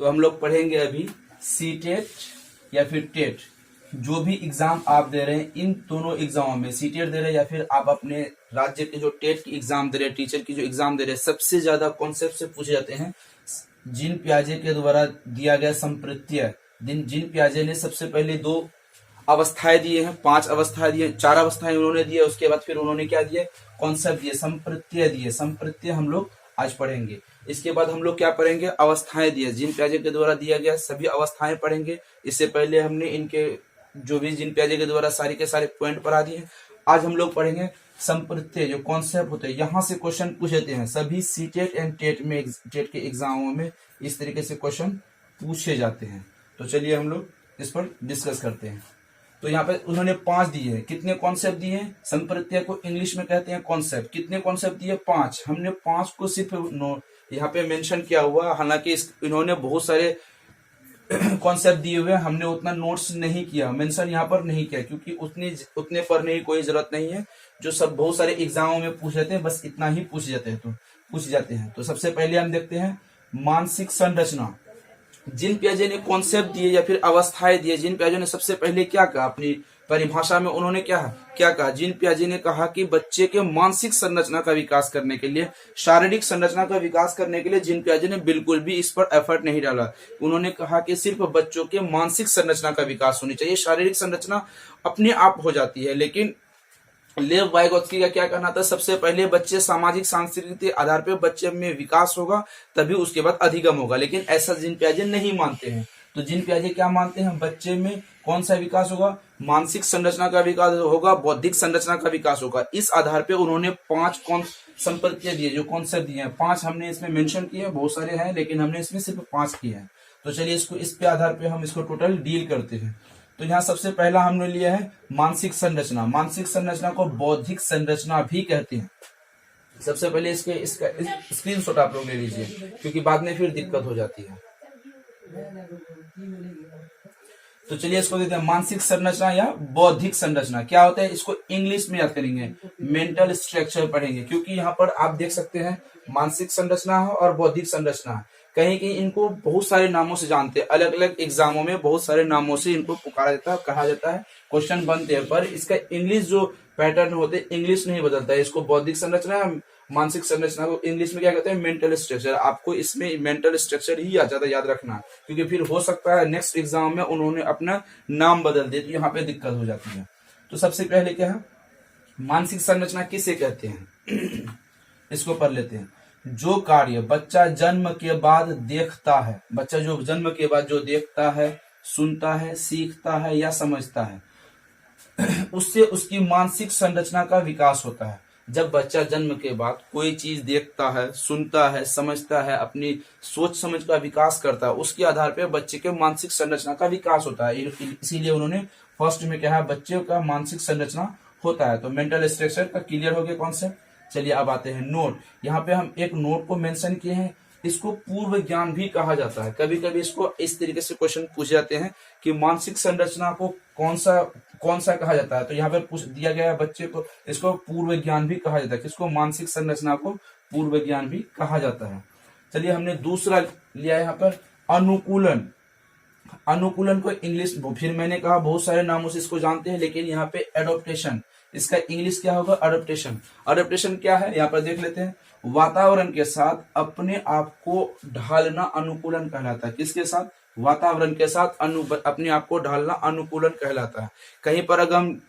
तो हम लोग पढ़ेंगे अभी सीटेट या फिर टेट, जो भी एग्जाम आप दे रहे हैं, इन दोनों एग्जामों में सीटेट दे रहे हैं या फिर आप अपने राज्य के जो टेट की एग्जाम दे रहे हैं, टीचर की जो एग्जाम दे रहे हैं, सबसे ज्यादा कॉन्सेप्ट से पूछे जाते हैं जीन पियाजे के द्वारा दिया गया संप्रत्यय। जीन पियाजे ने सबसे पहले 2 अवस्थाएं दिए हैं, 5 अवस्थाएं दिए, 4 अवस्थाएं उन्होंने दिए, उसके बाद फिर उन्होंने क्या दिए, कॉन्सेप्ट दिए, संप्रत्यय दिए। संप्रत्यय हम लोग आज पढ़ेंगे। इसके बाद हम लोग क्या पढ़ेंगे, अवस्थाएं दिए, जीन पियाजे के द्वारा दिया गया सभी अवस्थाएं पढ़ेंगे। इससे पहले हमने इनके जो भी जीन पियाजे के द्वारा सारे के सारे पॉइंट पढ़ा दिए। आज हम लोग पढ़ेंगे संप्रत्यय, जो कॉन्सेप्ट होते हैं, यहाँ से क्वेश्चन पूछ लेते हैं। सभी सीटेट एंड टेट में, टेट के एग्जामों में इस तरीके से क्वेश्चन पूछे जाते हैं। तो चलिए हम लोग इस पर डिस्कस करते हैं। तो यहाँ पे उन्होंने 5 दिए हैं। कितने कॉन्सेप्ट दिए हैं? संप्रत्यय को इंग्लिश में कहते हैं कॉन्सेप्ट। कितने कॉन्सेप्ट दिए? 5। हमने 5 को सिर्फ यहाँ पे मेंशन किया हुआ, हालांकि इन्होंने बहुत सारे कॉन्सेप्ट दिए हुए हैं, हमने उतना नोट्स नहीं किया, मेंशन यहाँ पर नहीं किया, क्योंकि उतने पढ़ने की कोई जरूरत नहीं है। जो सब बहुत सारे एग्जामों में पूछ जाते हैं, बस इतना ही पूछ जाते हैं। तो सबसे पहले हम देखते हैं मानसिक संरचना। जीन पियाजे ने कॉन्सेप्ट दिए या फिर अवस्थाएं दिए। जीन पियाजे ने सबसे पहले क्या कहा, अपनी परिभाषा में उन्होंने क्या कहा? जीन पियाजे ने कहा कि बच्चे के मानसिक संरचना का विकास करने के लिए, शारीरिक संरचना का विकास करने के लिए जीन पियाजे ने बिल्कुल भी इस पर एफर्ट नहीं डाला। उन्होंने कहा कि सिर्फ बच्चों के मानसिक संरचना का विकास होनी चाहिए, शारीरिक संरचना अपने आप हो जाती है। लेकिन लेव वाइगोत्स्की का क्या कहना था, सबसे पहले बच्चे सामाजिक सांस्कृतिक आधार पर बच्चे में विकास होगा, तभी उसके बाद अधिगम होगा। लेकिन ऐसा जीन पियाजे नहीं मानते हैं। तो जीन पियाजे क्या मानते हैं, बच्चे में कौन सा विकास होगा? मानसिक संरचना का विकास होगा, बौद्धिक संरचना का विकास होगा। इस आधार पे उन्होंने 5 संप्रत्यय दिए, जो कॉन्सेप्ट दिए हैं। 5 हमने इसमें मेंशन किए हैं, बहुत सारे हैं, लेकिन हमने इसमें सिर्फ 5 किए हैं। तो चलिए इस पे आधार पे हम इसको टोटल डील करते हैं। तो यहाँ सबसे पहला हमने लिया है मानसिक संरचना। मानसिक संरचना को बौद्धिक संरचना भी कहते हैं। सबसे पहले इसका स्क्रीनशॉट आप लोग ले लीजिए, क्योंकि बाद में फिर दिक्कत हो जाती है। तो चलिए इसको देते हैं मानसिक संरचना या बौद्धिक संरचना। क्या होता है, इसको इंग्लिश में याद करेंगे, मेंटल स्ट्रक्चर पढ़ेंगे, क्योंकि यहाँ पर आप देख सकते हैं मानसिक संरचना है और बौद्धिक संरचना है। कहीं कहीं इनको बहुत सारे नामों से जानते हैं, अलग अलग एग्जामों में बहुत सारे नामों से इनको पुकारा जाता है, कहा जाता है, क्वेश्चन बनते हैं, पर इसका इंग्लिश जो पैटर्न होते हैं, इंग्लिश नहीं बदलता है। इसको बौद्धिक संरचना, मानसिक संरचना को इंग्लिश में क्या कहते हैं, मेंटल स्ट्रक्चर। आपको इसमें मेंटल स्ट्रक्चर ही ज्यादा याद रखना, क्योंकि फिर हो सकता है नेक्स्ट एग्जाम में उन्होंने अपना नाम बदल दिया, तो यहाँ पे दिक्कत हो जाती है। तो सबसे पहले क्या है, मानसिक संरचना किसे कहते हैं इसको पढ़ लेते हैं। जो कार्य बच्चा जन्म के बाद देखता है, बच्चा जो जन्म के बाद जो देखता है, सुनता है, सीखता है या समझता है, उससे उसकी मानसिक संरचना का विकास होता है। जब बच्चा जन्म के बाद कोई चीज देखता है, सुनता है, समझता है, अपनी सोच समझ का विकास करता है, उसके आधार पर बच्चे के मानसिक संरचना का विकास होता है। इसीलिए उन्होंने फर्स्ट में कहा बच्चे का मानसिक संरचना होता है। तो मेंटल स्ट्रक्चर का क्लियर हो गया कॉन्सेप्ट। चलिए अब आते हैं नोट। यहाँ पे हम एक नोट को मेंशन किए हैं, इसको पूर्व ज्ञान भी कहा जाता है। कभी कभी इसको इस तरीके से क्वेश्चन पूछे जाते हैं कि मानसिक संरचना को कौन सा कहा जाता है। तो यहाँ पर पूछ दिया गया है बच्चे को, इसको पूर्व ज्ञान भी कहा जाता है। किसको? मानसिक संरचना को पूर्व ज्ञान भी कहा जाता है। चलिए हमने दूसरा लिया यहाँ पर अनुकूलन। अनुकूलन को इंग्लिश, फिर मैंने कहा बहुत सारे नामों से इसको जानते हैं, लेकिन यहाँ पे एडॉप्टेशन, इसका इंग्लिश क्या होगा? अडॉप्टेशन। अडॉप्टेशन क्या है यहाँ पर देख लेते हैं। वातावरण के साथ अपने आप को ढालना अनुकूलन कहलाता है। किसके साथ? वातावरण के साथ अपने आप को ढालना अनुकूलन कहलाता है। कहीं पर अगर हम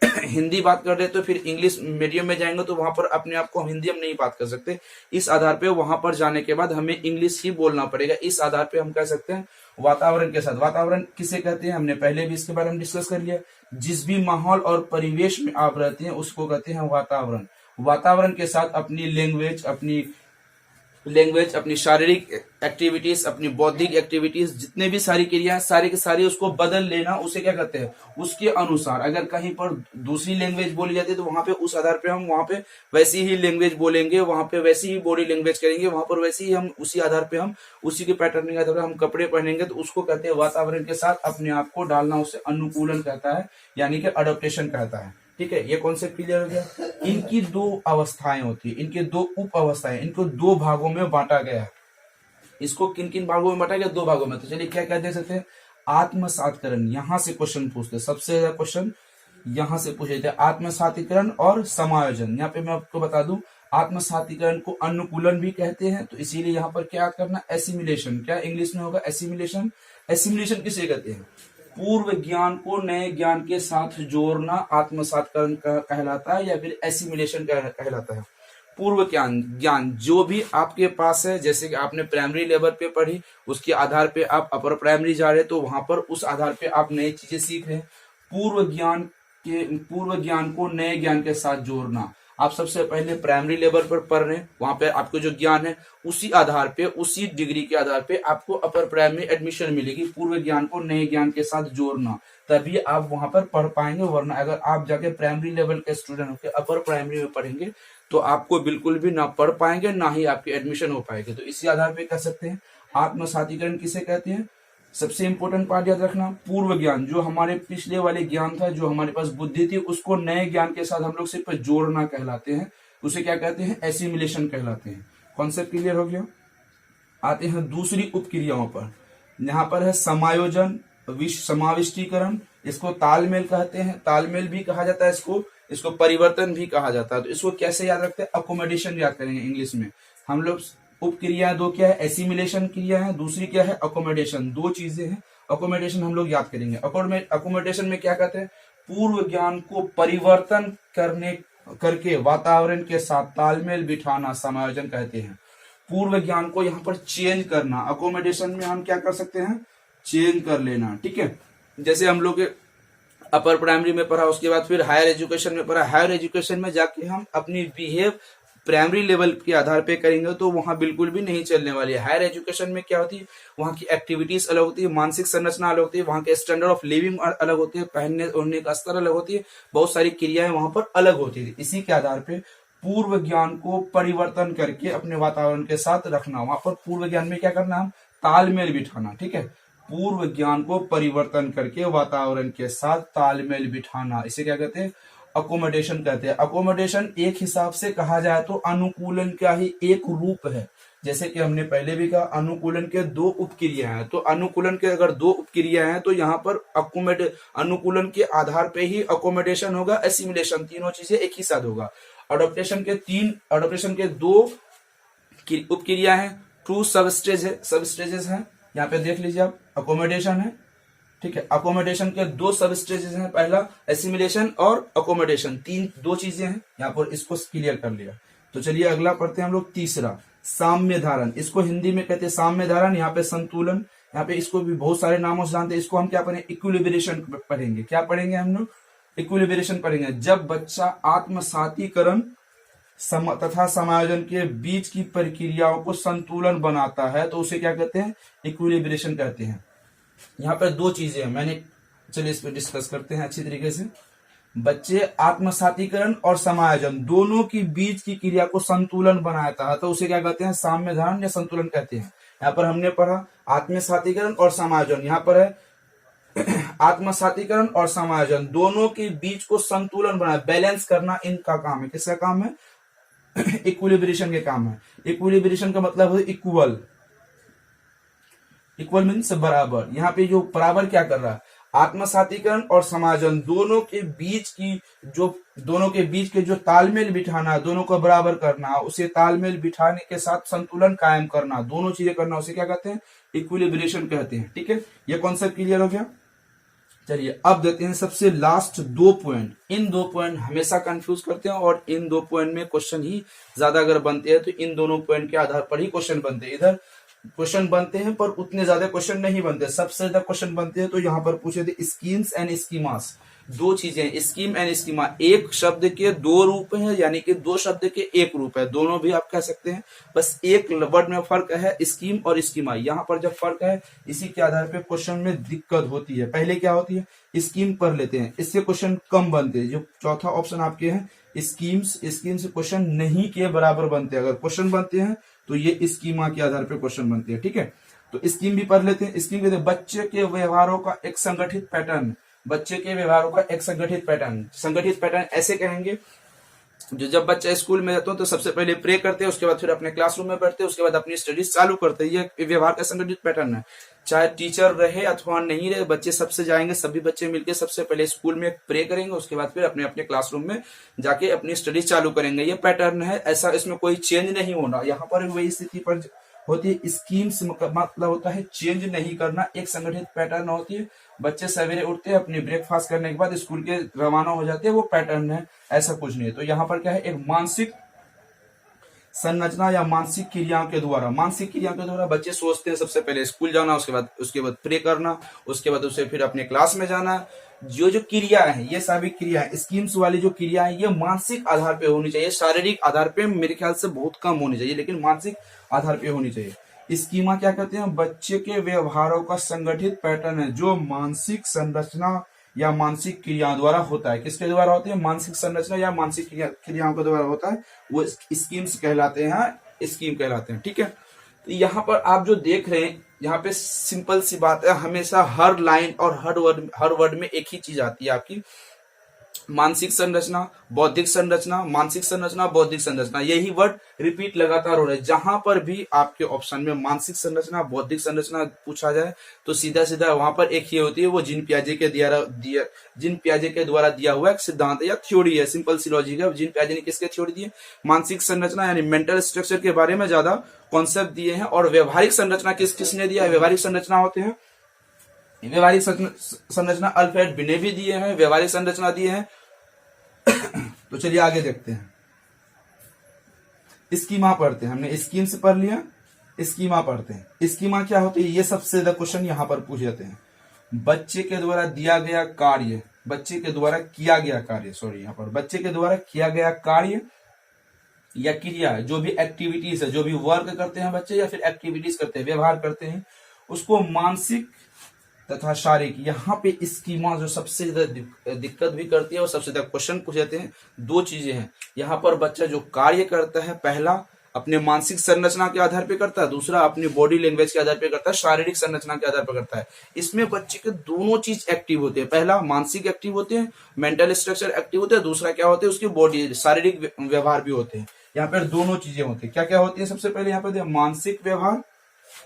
हिंदी बात कर रहे हैं तो फिर इंग्लिश मीडियम में जाएंगे तो वहां पर अपने आप को हम हिंदी में नहीं बात कर सकते। इस आधार पे वहां पर जाने के बाद हमें इंग्लिश ही बोलना पड़ेगा। इस आधार पे हम कह सकते हैं वातावरण के साथ। वातावरण किसे कहते हैं, हमने पहले भी इसके बारे में डिस्कस कर लिया। जिस भी माहौल और परिवेश में आप रहते हैं उसको कहते हैं वातावरण। वातावरण के साथ अपनी लैंग्वेज, अपनी शारीरिक एक्टिविटीज, अपनी बौद्धिक एक्टिविटीज, जितने भी सारी क्रिया सारे के सारे उसको बदल लेना, उसे क्या कहते हैं? उसके अनुसार। अगर कहीं पर दूसरी लैंग्वेज बोली जाती है तो वहां पे उस आधार पे हम वहां पे वैसी ही लैंग्वेज बोलेंगे, वहां पे वैसी ही बॉडी लैंग्वेज करेंगे, वहां पर वैसे ही हम उसी आधार पे हम उसी के पैटर्न के आधार पर हम कपड़े पहनेंगे, तो उसको कहते हैं वातावरण के साथ अपने आप को डालना, उसे अनुकूलन कहता है, यानी कि अडॉप्टेशन कहता है। ठीक है, ये कॉन्सेप्ट क्लियर हो गया। इनकी 2 अवस्थाएं होती है, इनके 2 उप अवस्थाएं, इनको 2 भागों में बांटा गया है। इसको किन किन भागों में बांटा गया? 2 भागों में। तो चलिए क्या क्या दे सकते हैं? आत्मसातीकरण, यहां से क्वेश्चन पूछते हैं, सबसे ज्यादा क्वेश्चन यहां से पूछे थे, आत्मसातीकरण और समायोजन। यहाँ पे मैं आपको बता दूं, आत्मसातीकरण को अनुकूलन भी कहते हैं, तो इसीलिए यहाँ पर क्या करना? एसिमिलेशन। क्या इंग्लिश में होगा? एसिमिलेशन। एसिमिलेशन किसे कहते हैं? पूर्व ज्ञान को नए ज्ञान के साथ जोड़ना आत्मसातीकरण कहलाता है, या फिर एसिमिलेशन कहलाता है। पूर्व ज्ञान जो भी आपके पास है, जैसे कि आपने प्राइमरी लेवल पे पढ़ी, उसके आधार पे आप अपर प्राइमरी जा रहे, तो वहां पर उस आधार पे आप नई चीजें सीख रहे हैं। पूर्व ज्ञान को नए ज्ञान के साथ जोड़ना, आप सबसे पहले प्राइमरी लेवल पर पढ़ रहे हैं, वहां पे आपको जो ज्ञान है उसी आधार पे, उसी डिग्री के आधार पे आपको अपर प्राइमरी एडमिशन मिलेगी। पूर्व ज्ञान को नए ज्ञान के साथ जोड़ना, तभी आप वहां पर पढ़ पाएंगे। वरना अगर आप जाके प्राइमरी लेवल के स्टूडेंट होकर अपर प्राइमरी में पढ़ेंगे तो आपको बिल्कुल भी ना पढ़ पाएंगे, ना ही आपकी एडमिशन हो पाएगी। तो इसी आधार पे कह सकते हैं आत्मसातीकरण किसे कहते हैं। सबसे इंपॉर्टेंट पार्ट याद रखना, पूर्व ज्ञान जो हमारे पिछले वाले ज्ञान था, जो हमारे पास बुद्धि थी, उसको नए ज्ञान के साथ हम लोग सिर्फ जोड़ना कहलाते हैं। उसे क्या कहते हैं? एसिमिलेशन कहलाते हैं। कॉन्सेप्ट क्लियर हो गया? आते हैं दूसरी उपक्रियाओं पर। यहाँ पर है समायोजन, समाविष्टीकरण, इसको तालमेल कहते हैं, तालमेल भी कहा जाता है, इसको परिवर्तन भी कहा जाता है। तो इसको कैसे याद रखते हैं? अकोमोडेशन याद करेंगे इंग्लिश में हम लोग। उपक्रिया 2 क्या है? एसिमिलेशन क्रिया है, दूसरी क्या है? अकोमोडेशन। 2 चीजें हैं। अकोमोडेशन हम लोग याद करेंगे। अकोमोडेशन में क्या कहते हैं? पूर्व ज्ञान को परिवर्तन करके वातावरण के साथ तालमेल बिठाना समायोजन कहते हैं। पूर्व ज्ञान को यहाँ पर चेंज करना, अकोमोडेशन में हम क्या कर सकते हैं? चेंज कर लेना। ठीक है, जैसे हम लोग अपर प्राइमरी में पढ़ा, उसके बाद फिर हायर एजुकेशन में पढ़ा, हायर एजुकेशन में जाके हम अपनी बिहेव प्राइमरी लेवल के आधार पे करेंगे तो वहां बिल्कुल भी नहीं चलने वाली है। हायर एजुकेशन में क्या होती है? वहां की एक्टिविटीज अलग होती है, मानसिक संरचना अलग होती है, वहां के स्टैंडर्ड ऑफ लिविंग अलग होती है, पहनने ओढ़ने का स्तर अलग होती है, बहुत सारी क्रियाएं वहां पर अलग होती है। इसी के आधार पे पूर्व ज्ञान को परिवर्तन करके अपने वातावरण के साथ रखना, वहां पर पूर्व ज्ञान में क्या करना? हम तालमेल बिठाना। ठीक है, पूर्व ज्ञान को परिवर्तन करके वातावरण के साथ तालमेल बिठाना, इसे क्या कहते हैं? अकोमोडेशन कहते हैं। अकोमोडेशन एक हिसाब से कहा जाए तो अनुकूलन का ही एक रूप है। जैसे कि हमने पहले भी कहा, अनुकूलन के 2 उपक्रिया हैं, तो अनुकूलन के अगर 2 उपक्रिया हैं तो यहाँ पर अनुकूलन के आधार पे ही अकोमोडेशन होगा, एसिमिलेशन, तीनों चीजें एक ही साथ होगा। अडोप्टेशन के 2 उपक्रिया है, 2 सबस्टेजेस है। यहाँ पे देख लीजिए आप, अकोमोडेशन है। ठीक है, अकोमोडेशन के 2 सब स्टेजेस हैं, पहला एसिमिलेशन और अकोमोडेशन, 2 चीजें हैं। यहाँ पर इसको क्लियर कर लिया। तो चलिए अगला पढ़ते हैं हम लोग, तीसरा साम्य धारण। इसको हिंदी में कहते हैं साम्य धारण, यहाँ पे संतुलन, यहाँ पे इसको भी बहुत सारे नामों से जानते हैं। इसको हम क्या पढ़ेंगे? इक्विलिब्रेशन पढ़ेंगे। क्या पढ़ेंगे हम लोग? इक्विलिब्रेशन पढ़ेंगे। जब बच्चा आत्मसातीकरण तथा समायोजन के बीच की प्रक्रियाओं को संतुलन बनाता है तो उसे क्या कहते हैं? इक्विलिब्रेशन कहते हैं। यहाँ पर 2 चीजें हैं, चलिए इस पर डिस्कस करते हैं अच्छी तरीके से। बच्चे आत्मसातीकरण और समायोजन दोनों की बीच की क्रिया को संतुलन बनाता है तो उसे क्या कहते हैं? साम्य धारण या संतुलन कहते हैं। यहाँ पर हमने पढ़ा आत्मसातीकरण और समायोजन, यहाँ पर है आत्मसातीकरण और समायोजन दोनों के बीच को संतुलन बनाना, बैलेंस करना इनका काम है। किसका काम है? इक्विलिब्रेशन के काम है। इक्विलिब्रेशन का मतलब है इक्वल, इक्वल मीन्स बराबर। यहाँ पे जो बराबर क्या कर रहा है? आत्मसातीकरण और समायोजन दोनों के बीच के जो तालमेल बिठाना, दोनों को बराबर करना, उसे तालमेल बिठाने के साथ संतुलन कायम करना, दोनों चीजें करना, उसे क्या कहते हैं? इक्विलिब्रेशन कहते हैं। ठीक है, ये कॉन्सेप्ट क्लियर हो गया। चलिए अब देते हैं सबसे लास्ट 2 पॉइंट। इन 2 पॉइंट हमेशा कंफ्यूज करते हैं और इन 2 पॉइंट में क्वेश्चन ही ज्यादा अगर बनते हैं तो इन दोनों पॉइंट के आधार पर ही क्वेश्चन बनते हैं। इधर क्वेश्चन बनते हैं पर उतने ज्यादा क्वेश्चन नहीं बनते, सबसे ज्यादा क्वेश्चन बनते हैं तो यहाँ पर पूछे थे स्कीम्स एंड स्कीमास। 2 चीजें, स्कीम एंड स्कीमा, एक शब्द के 2 रूप हैं, यानी कि 2 शब्द के 1 रूप है, दोनों भी आप कह सकते हैं। बस एक वर्ड में फर्क है, स्कीम और स्कीमा। यहाँ पर जब फर्क है इसी के आधार पे क्वेश्चन में दिक्कत होती है। पहले क्या होती है? स्कीम पढ़ लेते हैं, इससे क्वेश्चन कम बनते हैं। जो चौथा ऑप्शन आपके हैं स्कीम्स, स्कीम से क्वेश्चन नहीं के बराबर बनते हैं। अगर क्वेश्चन बनते हैं तो ये स्कीमा के आधार पर क्वेश्चन बनते हैं। ठीक है, तो स्कीम भी पढ़ लेते हैं। स्कीम कहते हैं बच्चे के व्यवहारों का एक संगठित पैटर्न, बच्चे के व्यवहारों का एक संगठित पैटर्न। संगठित पैटर्न ऐसे कहेंगे जो जब बच्चा स्कूल में जाता है तो सबसे पहले प्रे करते हैं, उसके बाद फिर अपने क्लासरूम में बैठते हैं, उसके बाद अपनी स्टडीज चालू करते हैं। ये व्यवहार का संगठित पैटर्न है। चाहे टीचर रहे अथवा नहीं रहे, बच्चे सबसे जाएंगे, सभी बच्चे मिलकर सबसे पहले स्कूल में प्रे करेंगे, उसके बाद फिर अपने अपने क्लासरूम में जाके अपनी स्टडीज चालू करेंगे। ये पैटर्न है, ऐसा इसमें कोई चेंज नहीं होना। यहाँ पर वही स्थिति पर होती है। स्कीम्स मतलब होता है चेंज नहीं करना, एक संगठित पैटर्न होती है। बच्चे सवेरे उठते हैं, अपनी ब्रेकफास्ट करने के बाद स्कूल के रवाना हो जाते हैं, वो पैटर्न है, ऐसा कुछ नहीं है। तो यहाँ पर क्या है, एक मानसिक संरचना या मानसिक क्रियाओं के द्वारा बच्चे सोचते हैं सबसे पहले स्कूल जाना, उसके बाद प्रे करना, उसके बाद उसे फिर अपने क्लास में जाना। जो क्रिया है, ये सभी क्रिया है, स्कीम्स वाली जो क्रिया है, ये मानसिक आधार पे होनी चाहिए। शारीरिक आधार पे मेरे ख्याल से बहुत कम होनी चाहिए, लेकिन मानसिक आधार पे होनी चाहिए। स्कीमा क्या कहते हैं, बच्चे के व्यवहारों का संगठित पैटर्न है जो मानसिक संरचना या मानसिक क्रियाओं द्वारा होता है। किसके द्वारा होती है, मानसिक संरचना या मानसिक क्रियाओं के द्वारा होता है, वो स्कीम्स कहलाते हैं, स्कीम कहलाते हैं। ठीक है, तो यहाँ पर आप जो देख रहे हैं, यहाँ पे सिंपल सी बात है, हमेशा हर लाइन और हर वर्ड में एक ही चीज आती है आपकी, मानसिक संरचना, बौद्धिक संरचना, मानसिक संरचना, बौद्धिक संरचना, यही वर्ड रिपीट लगातार हो रहे हैं। जहां पर भी आपके ऑप्शन में मानसिक संरचना, बौद्धिक संरचना पूछा जाए तो सीधा सीधा वहां पर एक ही होती है, वो जीन पियाजे के द्वारा दिया हुआ एक सिद्धांत या थ्योरी है, सिंपल सी लॉजिक है। जीन पियाजे ने किसके थ्योरी दी है, मानसिक संरचना यानी मेंटल स्ट्रक्चर के बारे में ज्यादा कॉन्सेप्ट दिए हैं। और व्यवहारिक संरचना किसने दिया है, व्यवहारिक संरचना होते हैं, व्यवहारिक संरचना अल्फ्रेड बिने भी दिए हैं, व्यवहारिक संरचना दिए हैं। तो चलिए आगे देखते हैं, स्कीमा पढ़ते हैं। हमने स्कीम से पढ़ लिया, स्कीमा पढ़ते हैं। स्कीमा क्या होती है, ये सबसे ज्यादा क्वेश्चन यहाँ पर पूछ जाते हैं। बच्चे के द्वारा दिया गया कार्य, बच्चे के द्वारा किया गया कार्य, यहाँ पर बच्चे के द्वारा किया गया कार्य या क्रिया, जो भी एक्टिविटीज है, जो भी वर्क करते हैं बच्चे या फिर एक्टिविटीज करते हैं, व्यवहार करते हैं, उसको मानसिक तथा शारीरिक, यहाँ पे स्कीमा जो सबसे ज्यादा दिक्कत भी करती है और सबसे ज्यादा क्वेश्चन पूछ जाते हैं, दो चीजें हैं। यहाँ पर बच्चा जो कार्य करता है, पहला अपने मानसिक संरचना के आधार पे करता है, दूसरा अपनी बॉडी लैंग्वेज के आधार पे करता है, शारीरिक संरचना के आधार पर करता है। इसमें बच्चे के दोनों चीज एक्टिव होते हैं, पहला मानसिक एक्टिव होते हैं, मेंटल स्ट्रक्चर एक्टिव होते हैं, दूसरा क्या होते हैं, उसकी बॉडी शारीरिक व्यवहार भी होते हैं। यहाँ पर दोनों चीजें होती है। क्या क्या होती है, सबसे पहले यहाँ पर मानसिक व्यवहार,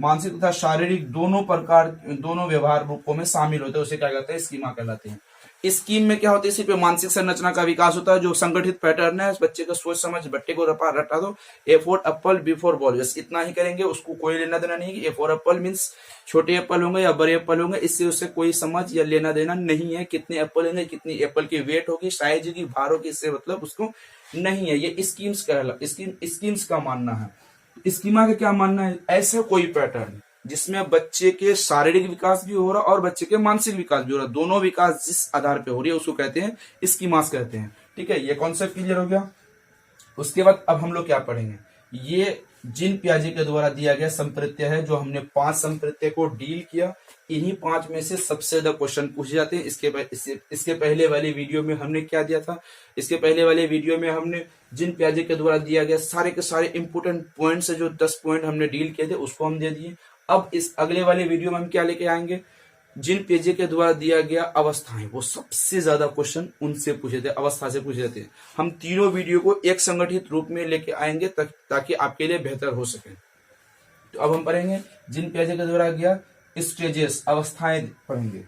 मानसिक तथा शारीरिक दोनों व्यवहार रूपों में शामिल होते हैं, उसे क्या कहते हैं, स्कीमा कहलाते हैं। स्कीम में क्या होता है, सिर्फ मानसिक संरचना का विकास होता है, जो संगठित पैटर्न है, बच्चे को सोच समझ बट्टे को रटा दो, A for apple, B for ball, बस इतना ही करेंगे, उसको कोई लेना देना नहीं। ए फॉर एप्पल मीन्स छोटे एप्पल होंगे या बड़े एप्पल होंगे, इससे उससे कोई समझ या लेना देना नहीं है। कितने एप्पल होंगे, कितनी एप्पल की वेट होगी, साइज होगी, भार होगी, इससे मतलब उसको नहीं है। ये स्कीम्स का मानना है। स्कीमा का क्या मानना है, ऐसा कोई पैटर्न जिसमें बच्चे के शारीरिक विकास भी हो रहा और बच्चे के मानसिक विकास भी हो रहा, दोनों विकास जिस आधार पे हो रही है उसको कहते हैं स्कीमास कहते हैं। ठीक है, ये कॉन्सेप्ट क्लियर हो गया। उसके बाद अब हम लोग क्या पढ़ेंगे, ये जीन पियाजे के द्वारा दिया गया संप्रत्यय है, जो हमने 5 संप्रत्यय को डील किया। इन्हीं 5 में से सबसे ज्यादा क्वेश्चन पूछे जाते हैं। इसके पहले वाली वीडियो में हमने क्या दिया था, इसके पहले वाले वीडियो में हमने जीन पियाजे के द्वारा दिया गया सारे के सारे इंपोर्टेंट पॉइंट्स, जो 10 पॉइंट हमने डील किए थे उसको हम दे दिए। अब इस अगले वाले वीडियो में हम क्या लेके आएंगे, जीन पियाजे के द्वारा दिया गया अवस्थाएं, वो सबसे ज्यादा क्वेश्चन उनसे पूछे थे, अवस्था से पूछे जाते हैं। हम तीनों वीडियो को एक संगठित रूप में लेके आएंगे ताकि आपके लिए बेहतर हो सके। तो अब हम पढ़ेंगे जीन पियाजे के द्वारा गया स्टेजेस, अवस्थाएं पढ़ेंगे।